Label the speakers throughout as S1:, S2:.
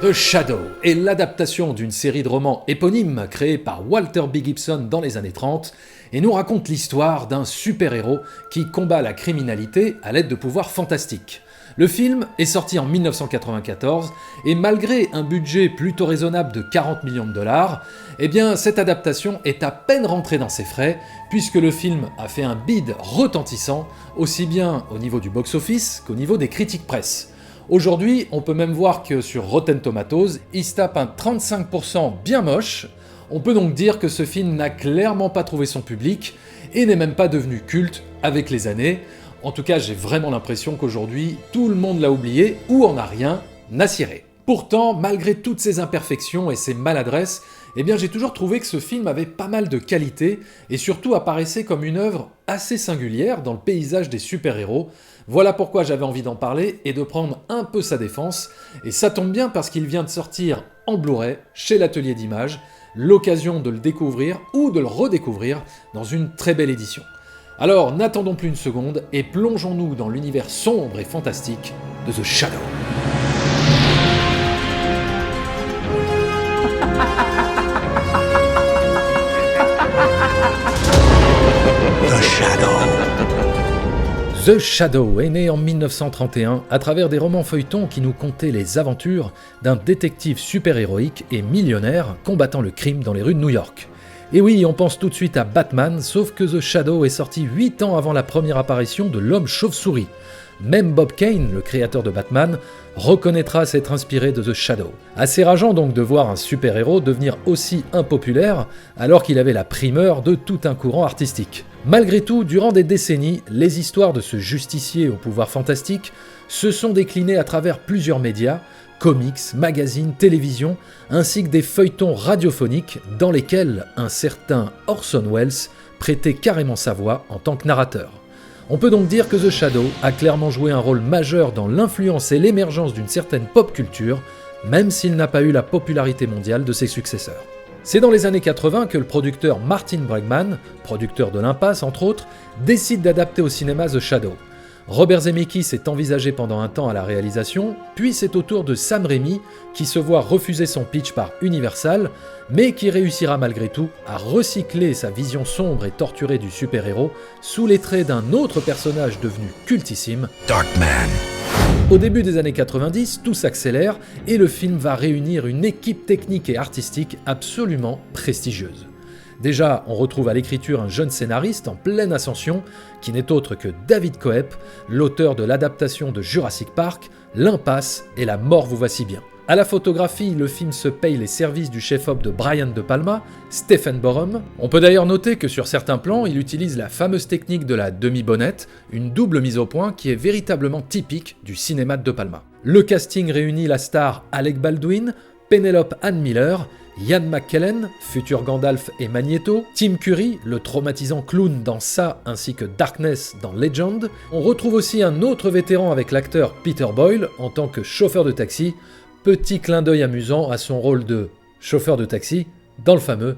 S1: The Shadow est l'adaptation d'une série de romans éponymes créée par Walter B. Gibson dans les années 30 et nous raconte l'histoire d'un super-héros qui combat la criminalité à l'aide de pouvoirs fantastiques. Le film est sorti en 1994 et malgré un budget plutôt raisonnable de 40 millions de dollars, eh bien cette adaptation est à peine rentrée dans ses frais puisque le film a fait un bid retentissant aussi bien au niveau du box-office qu'au niveau des critiques presse. Aujourd'hui, on peut même voir que sur Rotten Tomatoes, il se tape un 35% bien moche. On peut donc dire que ce film n'a clairement pas trouvé son public et n'est même pas devenu culte avec les années. En tout cas, j'ai vraiment l'impression qu'aujourd'hui, tout le monde l'a oublié ou en a rien à cirer. Pourtant, malgré toutes ses imperfections et ses maladresses, eh bien j'ai toujours trouvé que ce film avait pas mal de qualité et surtout apparaissait comme une œuvre assez singulière dans le paysage des super-héros. Voilà pourquoi j'avais envie d'en parler et de prendre un peu sa défense, et ça tombe bien parce qu'il vient de sortir en Blu-ray chez l'Atelier d'Images, l'occasion de le découvrir ou de le redécouvrir dans une très belle édition. Alors n'attendons plus une seconde et plongeons-nous dans l'univers sombre et fantastique de The Shadow.
S2: The Shadow.
S1: The Shadow est né en 1931 à travers des romans feuilletons qui nous contaient les aventures d'un détective super-héroïque et millionnaire combattant le crime dans les rues de New York. Et oui, on pense tout de suite à Batman, sauf que The Shadow est sorti 8 ans avant la première apparition de l'homme chauve-souris. Même Bob Kane, le créateur de Batman, reconnaîtra s'être inspiré de The Shadow. Assez rageant donc de voir un super-héros devenir aussi impopulaire alors qu'il avait la primeur de tout un courant artistique. Malgré tout, durant des décennies, les histoires de ce justicier au pouvoir fantastique se sont déclinées à travers plusieurs médias, comics, magazines, télévision, ainsi que des feuilletons radiophoniques dans lesquels un certain Orson Welles prêtait carrément sa voix en tant que narrateur. On peut donc dire que The Shadow a clairement joué un rôle majeur dans l'influence et l'émergence d'une certaine pop culture, même s'il n'a pas eu la popularité mondiale de ses successeurs. C'est dans les années 80 que le producteur Martin Bregman, producteur de l'Impasse entre autres, décide d'adapter au cinéma The Shadow. Robert Zemeckis est envisagé pendant un temps à la réalisation, puis c'est au tour de Sam Raimi qui se voit refuser son pitch par Universal, mais qui réussira malgré tout à recycler sa vision sombre et torturée du super-héros sous les traits d'un autre personnage devenu cultissime, Darkman. Au début des années 90, tout s'accélère et le film va réunir une équipe technique et artistique absolument prestigieuse. Déjà, on retrouve à l'écriture un jeune scénariste en pleine ascension, qui n'est autre que David Koepp, l'auteur de l'adaptation de Jurassic Park, L'Impasse et La mort vous voici bien. À la photographie, le film se paye les services du chef-op de Brian De Palma, Stephen Borum. On peut d'ailleurs noter que sur certains plans, il utilise la fameuse technique de la demi-bonnette, une double mise au point qui est véritablement typique du cinéma de De Palma. Le casting réunit la star Alec Baldwin, Penelope Ann Miller, Ian McKellen, futur Gandalf et Magneto, Tim Curry, le traumatisant clown dans Ça ainsi que Darkness dans Legend. On retrouve aussi un autre vétéran avec l'acteur Peter Boyle en tant que chauffeur de taxi, petit clin d'œil amusant à son rôle de chauffeur de taxi dans le fameux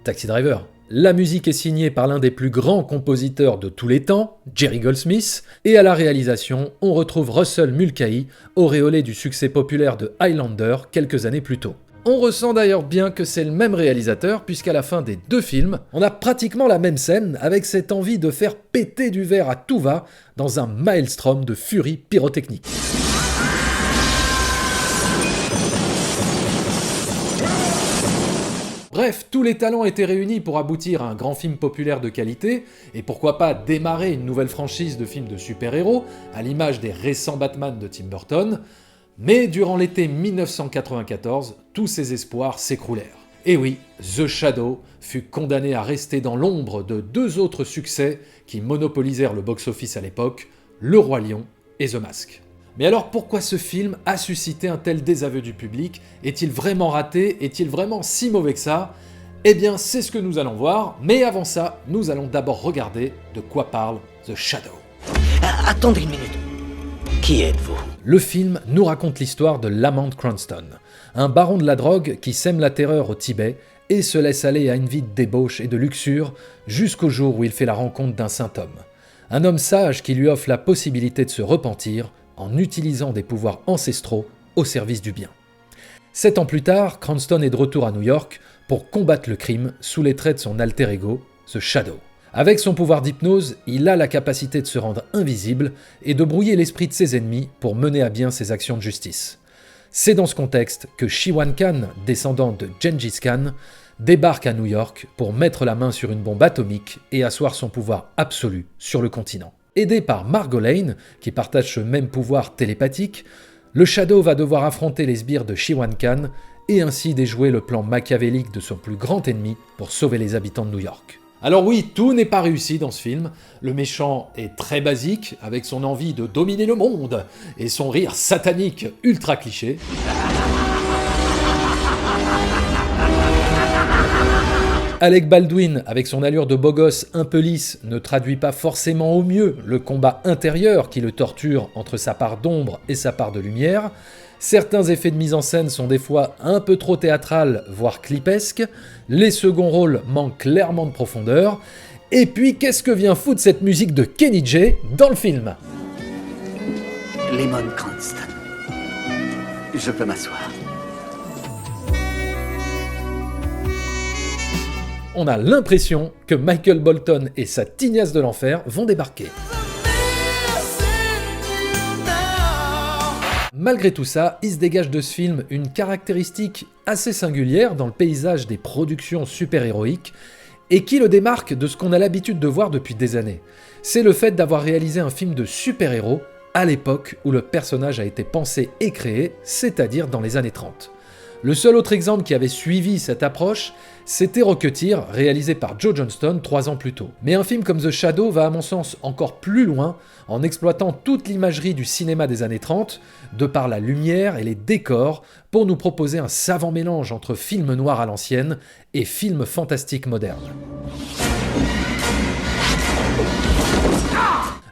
S1: Taxi Driver. La musique est signée par l'un des plus grands compositeurs de tous les temps, Jerry Goldsmith, et à la réalisation, on retrouve Russell Mulcahy, auréolé du succès populaire de Highlander quelques années plus tôt. On ressent d'ailleurs bien que c'est le même réalisateur, puisqu'à la fin des deux films, on a pratiquement la même scène, avec cette envie de faire péter du verre à tout va, dans un maelstrom de furie pyrotechnique. Bref, tous les talents étaient réunis pour aboutir à un grand film populaire de qualité, et pourquoi pas démarrer une nouvelle franchise de films de super-héros, à l'image des récents Batman de Tim Burton. Mais durant l'été 1994, tous ces espoirs s'écroulèrent. Et oui, The Shadow fut condamné à rester dans l'ombre de deux autres succès qui monopolisèrent le box-office à l'époque, Le Roi Lion et The Mask. Mais alors pourquoi ce film a suscité un tel désaveu du public? Est-il vraiment raté? Est-il vraiment si mauvais que ça? Eh bien c'est ce que nous allons voir, mais avant ça, nous allons d'abord regarder de quoi parle The Shadow.
S2: Attendez une minute. Qui êtes-vous?
S1: Le film nous raconte l'histoire de Lamont Cranston, un baron de la drogue qui sème la terreur au Tibet et se laisse aller à une vie de débauche et de luxure jusqu'au jour où il fait la rencontre d'un saint homme. Un homme sage qui lui offre la possibilité de se repentir en utilisant des pouvoirs ancestraux au service du bien. 7 ans plus tard, Cranston est de retour à New York pour combattre le crime sous les traits de son alter ego, The Shadow. Avec son pouvoir d'hypnose, il a la capacité de se rendre invisible et de brouiller l'esprit de ses ennemis pour mener à bien ses actions de justice. C'est dans ce contexte que Shi-Wan Khan, descendant de Gengis Khan, débarque à New York pour mettre la main sur une bombe atomique et asseoir son pouvoir absolu sur le continent. Aidé par Margot Lane, qui partage ce même pouvoir télépathique, le Shadow va devoir affronter les sbires de Shi-Wan Khan et ainsi déjouer le plan machiavélique de son plus grand ennemi pour sauver les habitants de New York. Alors oui, tout n'est pas réussi dans ce film. Le méchant est très basique, avec son envie de dominer le monde et son rire satanique ultra cliché. Alec Baldwin, avec son allure de beau gosse un peu lisse, ne traduit pas forcément au mieux le combat intérieur qui le torture entre sa part d'ombre et sa part de lumière. Certains effets de mise en scène sont des fois un peu trop théâtrales, voire clipesques. Les seconds rôles manquent clairement de profondeur. Et puis, qu'est-ce que vient foutre cette musique de Kenny J dans le film ?
S2: Lemon Cranston. Je peux m'asseoir.
S1: On a l'impression que Michael Bolton et sa tignasse de l'enfer vont débarquer. Malgré tout ça, il se dégage de ce film une caractéristique assez singulière dans le paysage des productions super-héroïques et qui le démarque de ce qu'on a l'habitude de voir depuis des années. C'est le fait d'avoir réalisé un film de super-héros à l'époque où le personnage a été pensé et créé, c'est-à-dire dans les années 30. Le seul autre exemple qui avait suivi cette approche, c'était Rocketeer, réalisé par Joe Johnston 3 ans plus tôt. Mais un film comme The Shadow va à mon sens encore plus loin, en exploitant toute l'imagerie du cinéma des années 30, de par la lumière et les décors, pour nous proposer un savant mélange entre film noir à l'ancienne et film fantastique moderne.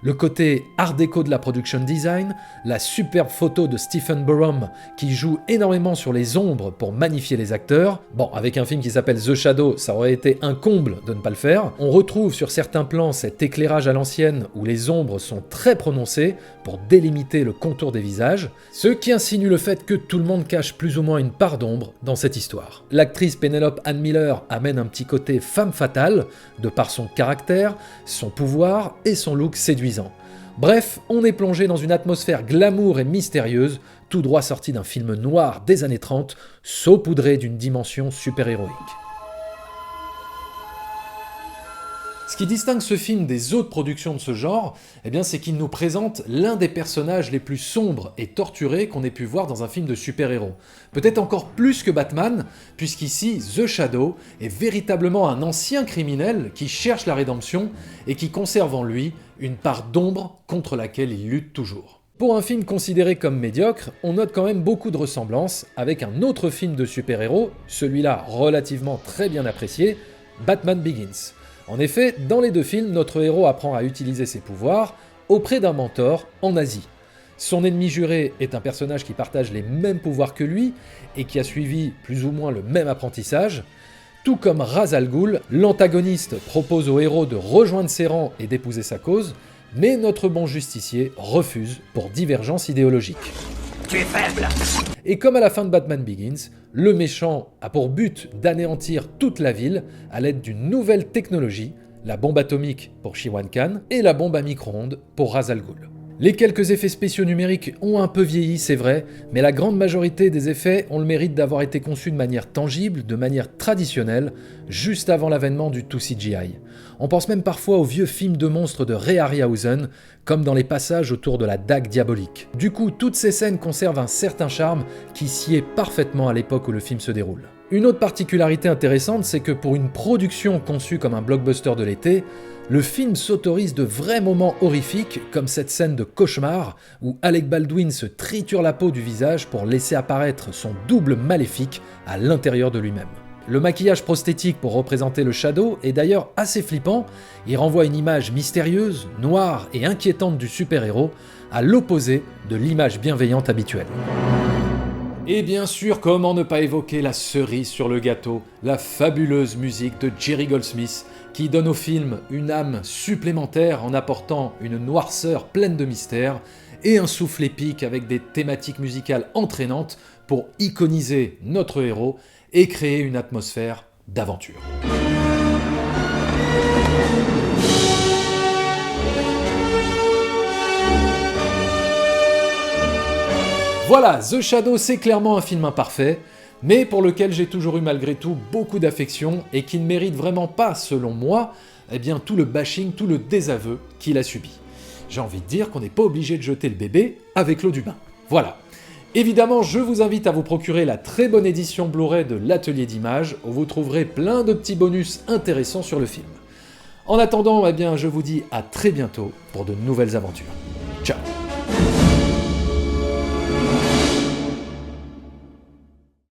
S1: Le côté art déco de la production design, la superbe photo de Stephen Borom qui joue énormément sur les ombres pour magnifier les acteurs. Bon, avec un film qui s'appelle The Shadow, ça aurait été un comble de ne pas le faire. On retrouve sur certains plans cet éclairage à l'ancienne où les ombres sont très prononcées pour délimiter le contour des visages, ce qui insinue le fait que tout le monde cache plus ou moins une part d'ombre dans cette histoire. L'actrice Penelope Ann Miller amène un petit côté femme fatale de par son caractère, son pouvoir et son look séduisant. Bref, on est plongé dans une atmosphère glamour et mystérieuse, tout droit sorti d'un film noir des années 30, saupoudré d'une dimension super-héroïque. Ce qui distingue ce film des autres productions de ce genre, c'est qu'il nous présente l'un des personnages les plus sombres et torturés qu'on ait pu voir dans un film de super-héros. Peut-être encore plus que Batman, puisqu'ici, The Shadow est véritablement un ancien criminel qui cherche la rédemption et qui conserve en lui une part d'ombre contre laquelle il lutte toujours. Pour un film considéré comme médiocre, on note quand même beaucoup de ressemblances avec un autre film de super-héros, celui-là relativement très bien apprécié, Batman Begins. En effet, dans les deux films, notre héros apprend à utiliser ses pouvoirs auprès d'un mentor en Asie. Son ennemi juré est un personnage qui partage les mêmes pouvoirs que lui et qui a suivi plus ou moins le même apprentissage. Tout comme Ra's al Ghul, l'antagoniste propose au héros de rejoindre ses rangs et d'épouser sa cause, mais notre bon justicier refuse pour divergence idéologique.
S2: Tu es faible!
S1: Et comme à la fin de Batman Begins, le méchant a pour but d'anéantir toute la ville à l'aide d'une nouvelle technologie, la bombe atomique pour Shi-Wan Khan et la bombe à micro-ondes pour Ra's al Ghul. Les quelques effets spéciaux numériques ont un peu vieilli, c'est vrai, mais la grande majorité des effets ont le mérite d'avoir été conçus de manière tangible, de manière traditionnelle, juste avant l'avènement du tout CGI. On pense même parfois aux vieux films de monstres de Ray Harryhausen, comme dans les passages autour de la dague diabolique. Du coup, toutes ces scènes conservent un certain charme qui sied parfaitement à l'époque où le film se déroule. Une autre particularité intéressante, c'est que pour une production conçue comme un blockbuster de l'été, le film s'autorise de vrais moments horrifiques, comme cette scène de cauchemar où Alec Baldwin se triture la peau du visage pour laisser apparaître son double maléfique à l'intérieur de lui-même. Le maquillage prosthétique pour représenter le Shadow est d'ailleurs assez flippant, il renvoie une image mystérieuse, noire et inquiétante du super-héros, à l'opposé de l'image bienveillante habituelle. Et bien sûr, comment ne pas évoquer la cerise sur le gâteau, la fabuleuse musique de Jerry Goldsmith, qui donne au film une âme supplémentaire en apportant une noirceur pleine de mystère et un souffle épique avec des thématiques musicales entraînantes pour iconiser notre héros et créer une atmosphère d'aventure. Voilà, The Shadow, c'est clairement un film imparfait, mais pour lequel j'ai toujours eu malgré tout beaucoup d'affection et qui ne mérite vraiment pas, selon moi, tout le bashing, tout le désaveu qu'il a subi. J'ai envie de dire qu'on n'est pas obligé de jeter le bébé avec l'eau du bain. Voilà. Évidemment, je vous invite à vous procurer la très bonne édition Blu-ray de l'Atelier d'Images, où vous trouverez plein de petits bonus intéressants sur le film. En attendant, je vous dis à très bientôt pour de nouvelles aventures.